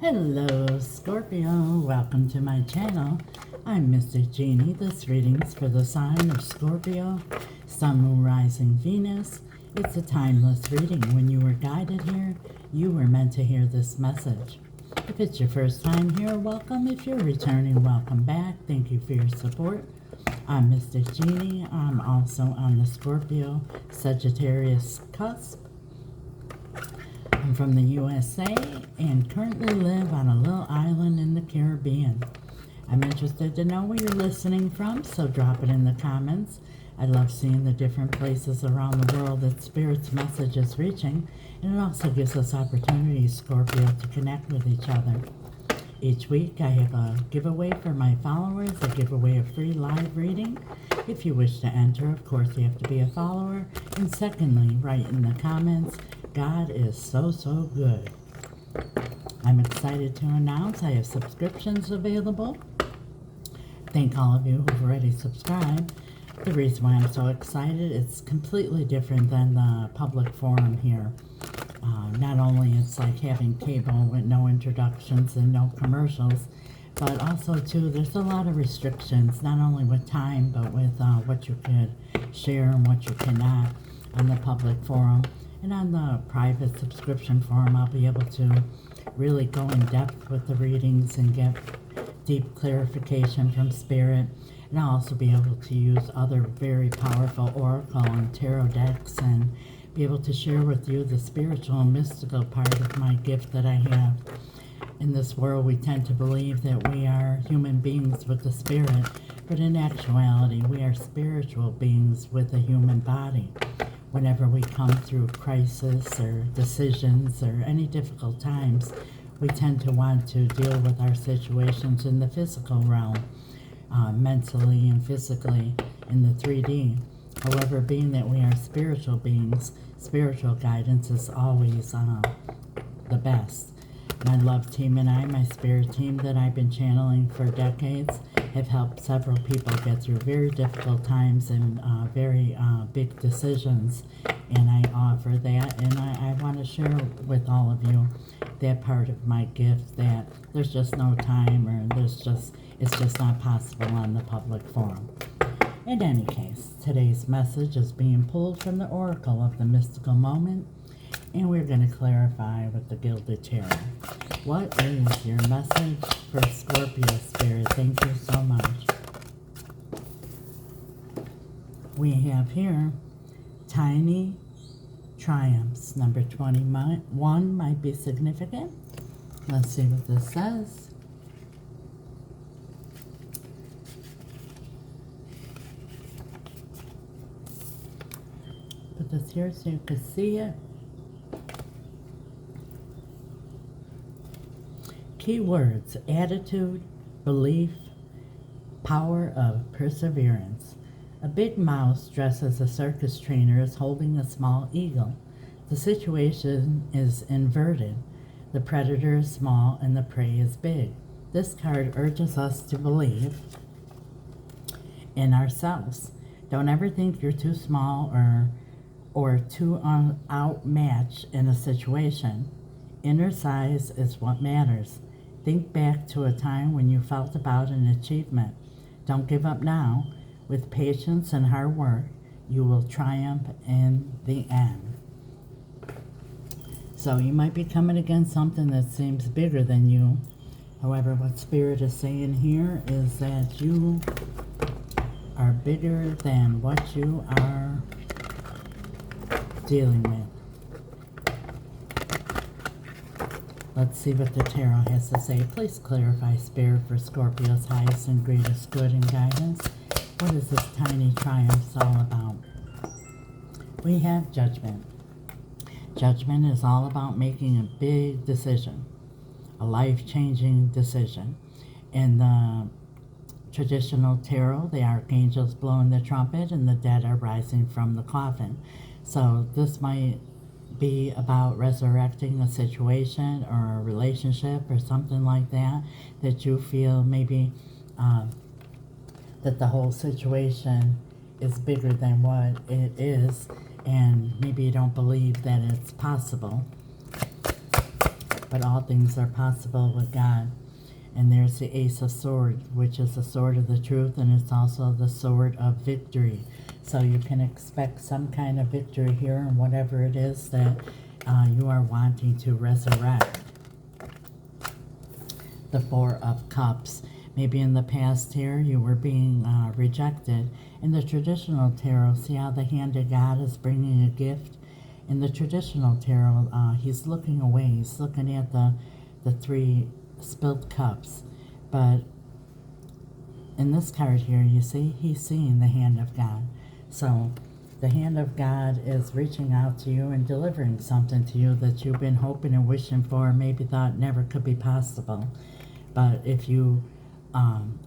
Hello, Scorpio. Welcome to my channel. I'm Mystic Genie. This reading's for the sign of Scorpio, Sun, Moon, Rising, Venus. It's a timeless reading. When you were guided here, you were meant to hear this message. If it's your first time here, welcome. If you're returning, welcome back. Thank you for your support. I'm Mystic Genie. I'm also on the Scorpio Sagittarius cusp. I'm from the USA and currently live on a little island in the Caribbean. I'm interested to know where you're listening from, so drop it in the comments. I love seeing the different places around the world that Spirit's message is reaching, and it also gives us opportunities, Scorpio, to connect with each other. Each week I have a giveaway for my followers, a giveaway of free live reading. If you wish to enter, of course you have to be a follower. And secondly, write in the comments, God is so good. I'm excited to announce I have subscriptions available. Thank all of you who've already subscribed. The reason why I'm so excited, it's completely different than the public forum here. Not only it's like having cable with no introductions and no commercials, but also too there's a lot of restrictions, not only with time, but with what you could share and what you cannot on the public forum. And on the private subscription forum, I'll be able to really go in depth with the readings and get deep clarification from Spirit. And I'll also be able to use other very powerful oracle and tarot decks and be able to share with you the spiritual and mystical part of my gift that I have. In this world, we tend to believe that we are human beings with the spirit, but in actuality, we are spiritual beings with a human body. Whenever we come through crisis or decisions or any difficult times, we tend to want to deal with our situations in the physical realm, mentally and physically in the 3D. However, being that we are spiritual beings, spiritual guidance is always the best. My love team and I, my spirit team that I've been channeling for decades, have helped several people get through very difficult times and very big decisions. And I offer that, and I want to share with all of you that part of my gift, that there's just no time, or it's just not possible on the public forum. In any case, today's message is being pulled from the Oracle of the Mystical Moment, and we're going to clarify with the Gilded Tarot. What is your message for Scorpio Spirit? Thank you so much. We have here tiny triumphs. Number 21 might be significant. Let's see what this says. Put this here so you can see it. Keywords: attitude, belief, power of perseverance. A big mouse dressed as a circus trainer is holding a small eagle. The situation is inverted. The predator is small and the prey is big. This card urges us to believe in ourselves. Don't ever think you're too small or too outmatched in a situation. Inner size is what matters. Think back to a time when you felt about an achievement. Don't give up now. With patience and hard work, you will triumph in the end. So you might be coming against something that seems bigger than you. However, what Spirit is saying here is that you are bigger than what you are dealing with. Let's see what the tarot has to say. Please clarify, Spirit, for Scorpio's highest and greatest good and guidance. What is this tiny triumph all about? We have judgment. Judgment is all about making a big decision, a life-changing decision. In the traditional tarot, the archangel's blowing the trumpet and the dead are rising from the coffin. So this might be about resurrecting a situation or a relationship or something like that, that you feel maybe that the whole situation is bigger than what it is, and maybe you don't believe that it's possible. but all things are possible with God. And there's the Ace of Swords, which is the sword of the truth, and it's also the sword of victory. So you can expect some kind of victory here in whatever it is that you are wanting to resurrect. The Four of Cups. Maybe in the past here you were being rejected. In the traditional tarot, see how the hand of God is bringing a gift? In the traditional tarot, he's looking away. He's looking at the three spilled cups. But in this card here, you see, he's seeing the hand of God. So the hand of God is reaching out to you and delivering something to you that you've been hoping and wishing for, maybe thought never could be possible. But if you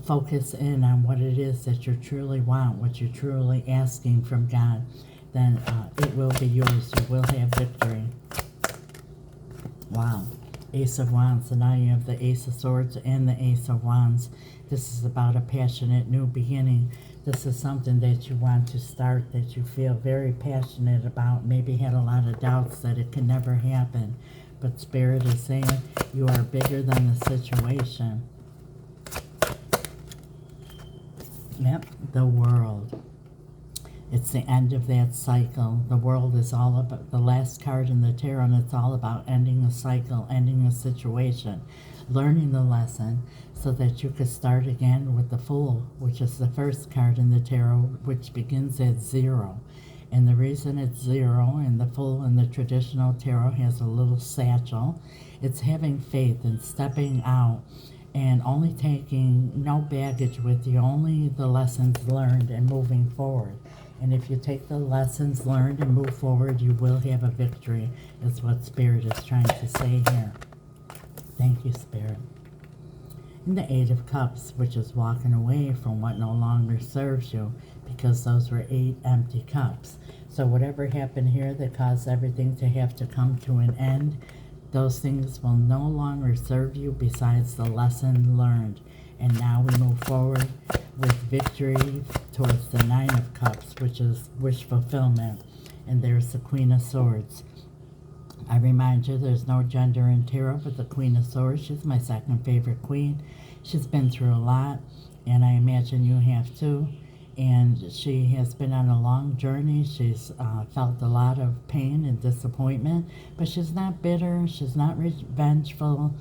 focus in on what it is that you truly want, what you're truly asking from God, then it will be yours. You will have victory. Wow. Ace of Wands. So now you have the Ace of Swords and the Ace of Wands. This is about a passionate new beginning. This is something that you want to start, that you feel very passionate about, maybe had a lot of doubts that it can never happen. But Spirit is saying you are bigger than the situation. Yep, the World. It's the end of that cycle. The World is all about the last card in the tarot, and it's all about ending a cycle, ending a situation, learning the lesson so that you could start again with the Fool, which is the first card in the tarot, which begins at 0. And the reason it's 0 and the Fool in the traditional tarot has a little satchel, it's having faith and stepping out and only taking no baggage with you, only the lessons learned and moving forward. And if you take the lessons learned and move forward, you will have a victory, is what Spirit is trying to say here. Thank you, Spirit. And the Eight of Cups, which is walking away from what no longer serves you, because those were 8 empty cups. So whatever happened here that caused everything to have to come to an end, those things will no longer serve you besides the lesson learned. And now we move forward with victory towards the 9 of Cups, which is wish fulfillment. And there's the Queen of Swords. I remind you, there's no gender in tarot, but the Queen of Swords, she's my second favorite queen. She's been through a lot, and I imagine you have too. And she has been on a long journey. She's felt a lot of pain and disappointment, but she's not bitter. She's not revengeful.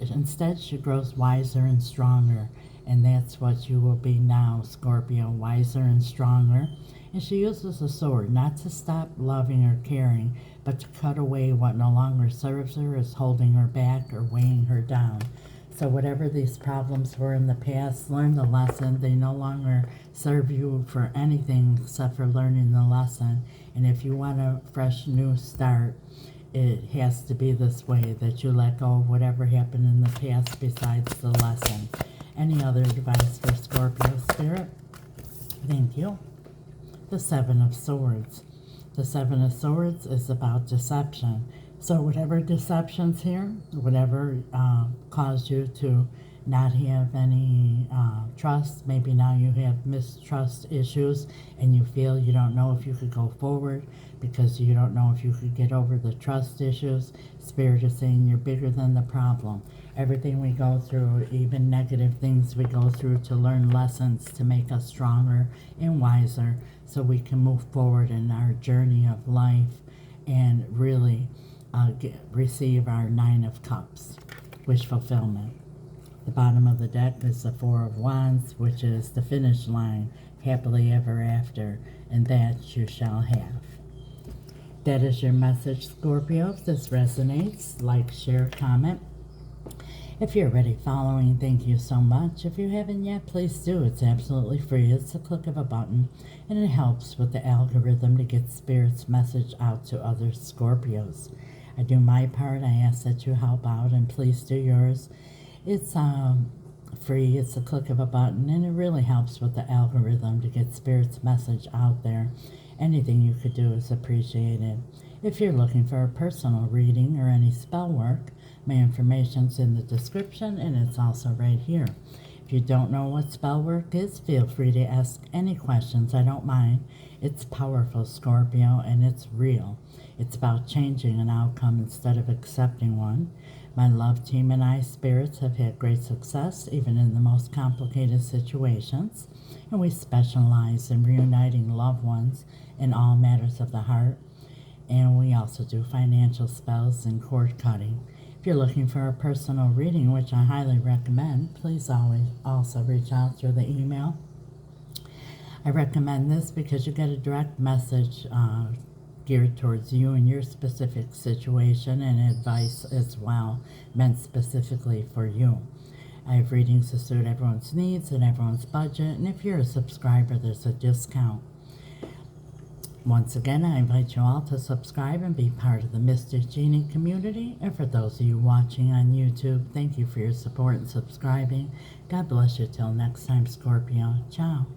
Instead, she grows wiser and stronger. And that's what you will be now, Scorpio, wiser and stronger. And she uses a sword, not to stop loving or caring, but to cut away what no longer serves her, is holding her back or weighing her down. So whatever these problems were in the past, learn the lesson. They no longer serve you for anything except for learning the lesson. And if you want a fresh new start, it has to be this way, that you let go of whatever happened in the past besides the lesson. Any other advice for Scorpio, Spirit? Thank you. The Seven of Swords. The Seven of Swords is about deception. So whatever deception's here, whatever caused you to not have any trust, maybe now you have mistrust issues and you feel you don't know if you could go forward because you don't know if you could get over the trust issues. Spirit is saying you're bigger than the problem. Everything we go through, even negative things we go through, to learn lessons to make us stronger and wiser so we can move forward in our journey of life and really receive our 9 of Cups, wish fulfillment. The bottom of the deck is the 4 of Wands, which is the finish line, happily ever after, and that you shall have. That is your message, Scorpio. If this resonates, like, share, comment. If you're already following, thank you so much. If you haven't yet, please do. It's absolutely free. It's a click of a button, and it helps with the algorithm to get Spirit's message out to other Scorpios. I do my part. I ask that you help out, and please do yours. It's free. It's a click of a button, and it really helps with the algorithm to get Spirit's message out there. Anything you could do is appreciated. If you're looking for a personal reading or any spell work, my information's in the description, and it's also right here. If you don't know what spell work is, feel free to ask any questions. I don't mind. It's powerful, Scorpio, and it's real. It's about changing an outcome instead of accepting one. My love team and I spirits have had great success even in the most complicated situations, and we specialize in reuniting loved ones in all matters of the heart, and we also do financial spells and cord cutting. If you're looking for a personal reading, which I highly recommend, please always also reach out through the email. I recommend this because you get a direct message geared towards you and your specific situation, and advice as well meant specifically for you. I have readings to suit everyone's needs and everyone's budget, and if you're a subscriber, there's a discount. Once again, I invite you all to subscribe and be part of the Mr. Genie community. And for those of you watching on YouTube, thank you for your support and subscribing. God bless you till next time, Scorpio. Ciao.